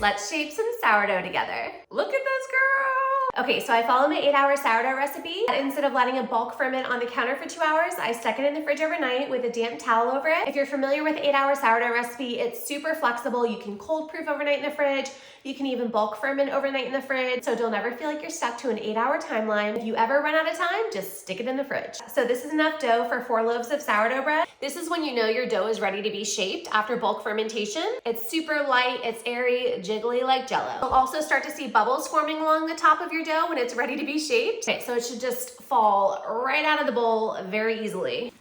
Let's shape some sourdough together. Look at this girl. Okay, so I followed my 8-hour sourdough recipe. Instead of letting it bulk ferment on the counter for 2 hours, I stuck it in the fridge overnight with a damp towel over it. If you're familiar with the 8-hour sourdough recipe, it's super flexible. You can cold proof overnight in the fridge. You can even bulk ferment overnight in the fridge, so you'll never feel like you're stuck to an 8-hour timeline. If you ever run out of time, just stick it in the fridge. So this is enough dough for 4 loaves of sourdough bread. This is when you know your dough is ready to be shaped after bulk fermentation. It's super light, it's airy, jiggly like Jello. You'll also start to see bubbles forming along the top of your dough when it's ready to be shaped. Okay, so it should just fall right out of the bowl very easily.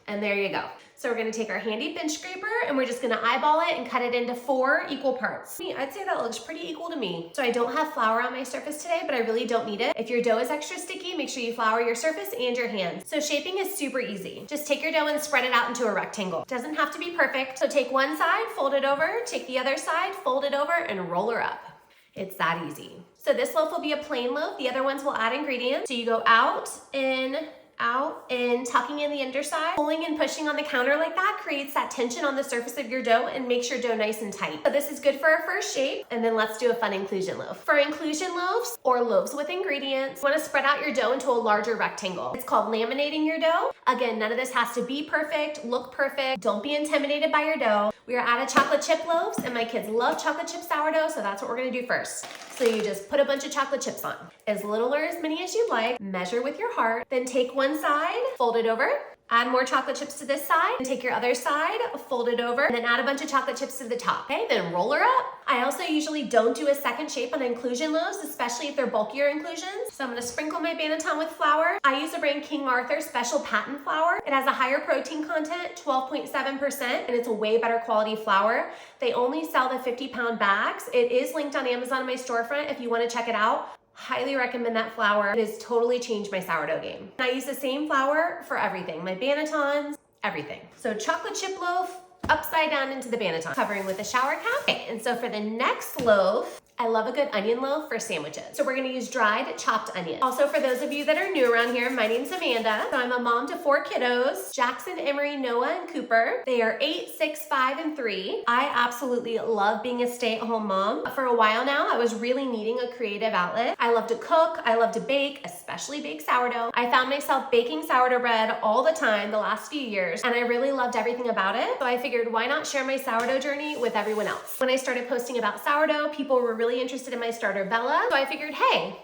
And there you go. So we're gonna take our handy bench scraper and we're just gonna eyeball it and cut it into 4 equal parts. I'd say that looks pretty equal to me. So I don't have flour on my surface today, but I really don't need it. If your dough is extra sticky, make sure you flour your surface and your hands. So shaping is super easy. Just take your dough and spread it out into a rectangle. It doesn't have to be perfect. So take one side, fold it over, take the other side, fold it over, and roll her up. It's that easy. So this loaf will be a plain loaf. The other ones will add ingredients. So you go out, in, tucking in the underside. Pulling and pushing on the counter like that creates that tension on the surface of your dough and makes your dough nice and tight. So this is good for our first shape. And then let's do a fun inclusion loaf. For inclusion loaves or loaves with ingredients, you want to spread out your dough into a larger rectangle. It's called laminating your dough. Again, none of this has to be perfect, look perfect. Don't be intimidated by your dough. We are out of chocolate chip loaves and my kids love chocolate chip sourdough, so that's what we're gonna do first. So you just put a bunch of chocolate chips on. As little or as many as you'd like, measure with your heart, then take one side, fold it over, add more chocolate chips to this side, and take your other side, fold it over, and then add a bunch of chocolate chips to the top, okay? Then roll her up. I also usually don't do a second shape on inclusion loaves, especially if they're bulkier inclusions. So I'm gonna sprinkle my banneton with flour. I use the brand King Arthur Special Patent Flour. It has a higher protein content, 12.7%, and it's a way better quality flour. They only sell the 50-pound bags. It is linked on Amazon in my storefront if you wanna check it out. Highly recommend that flour. It has totally changed my sourdough game. And I use the same flour for everything, my bannetons, everything. So chocolate chip loaf, upside down into the banneton, covering with a shower cap. Okay, and so for the next loaf, I love a good onion loaf for sandwiches. So we're gonna use dried chopped onions. Also, for those of you that are new around here, my name's Amanda. So I'm a mom to 4 kiddos, Jackson, Emery, Noah, and Cooper. They are 8, 6, 5, and 3. I absolutely love being a stay-at-home mom. For a while now, I was really needing a creative outlet. I love to cook, I love to bake, especially bake sourdough. I found myself baking sourdough bread all the time the last few years, and I really loved everything about it. So I figured, why not share my sourdough journey with everyone else? When I started posting about sourdough, people were really interested in my starter Bella, so I figured, hey,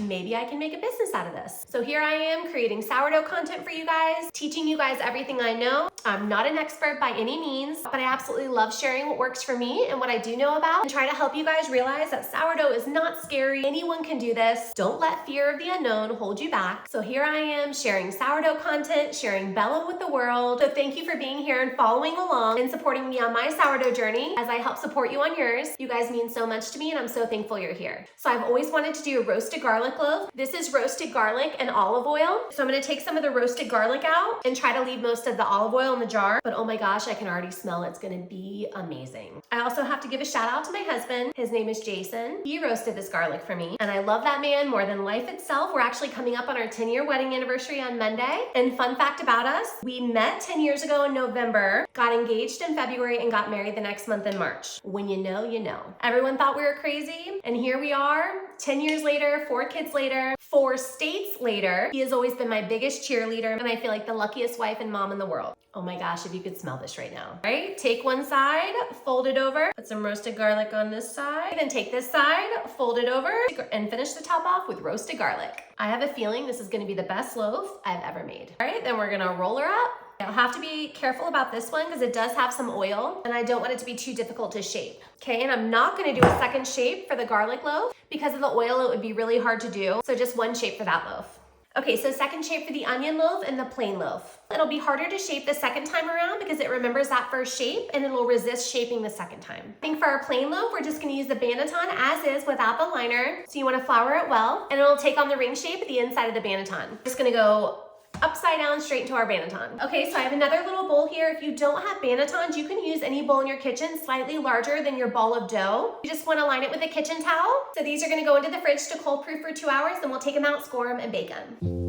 maybe I can make a business out of this. So here I am creating sourdough content for you guys, teaching you guys everything I know. I'm not an expert by any means, but I absolutely love sharing what works for me and what I do know about, and try to help you guys realize that sourdough is not scary. Anyone can do this. Don't let fear of the unknown hold you back. So here I am sharing sourdough content, sharing Bella with the world. So thank you for being here and following along and supporting me on my sourdough journey as I help support you on yours. You guys mean so much to me, and I'm so thankful you're here. So I've always wanted to do a roasted garlic loaf. This is roasted garlic and olive oil. So I'm gonna take some of the roasted garlic out and try to leave most of the olive oil in the jar. But oh my gosh, I can already smell it's gonna be amazing. I also have to give a shout out to my husband. His name is Jason. He roasted this garlic for me, and I love that man more than life itself. We're actually coming up on our 10-year wedding anniversary on Monday. And fun fact about us, we met 10 years ago in November, got engaged in February, and got married the next month in March. When you know, you know. Everyone thought we were crazy, and here we are, 10 years later, 4 kids later, 4 states later. He has always been my biggest cheerleader, and I feel like the luckiest wife and mom in the world. Oh my gosh, if you could smell this right now. All right, take one side, fold it over, put some roasted garlic on this side, then take this side, fold it over, and finish the top off with roasted garlic. I have a feeling this is gonna be the best loaf I've ever made. All right, then we're gonna roll her up. I'll have to be careful about this one because it does have some oil, and I don't want it to be too difficult to shape. Okay, and I'm not gonna do a second shape for the garlic loaf. Because of the oil, it would be really hard to do. So just one shape for that loaf. Okay, so second shape for the onion loaf and the plain loaf. It'll be harder to shape the second time around because it remembers that first shape and it'll resist shaping the second time. I think for our plain loaf, we're just gonna use the banneton as is without the liner. So you wanna flour it well, and it'll take on the ring shape at the inside of the banneton. Just gonna go upside down straight into our banneton. Okay, so I have another little bowl here. If you don't have bannetons, you can use any bowl in your kitchen slightly larger than your ball of dough. You just want to line it with a kitchen towel. So these are going to go into the fridge to cold proof for 2 hours, then we'll take them out, score them, and bake them.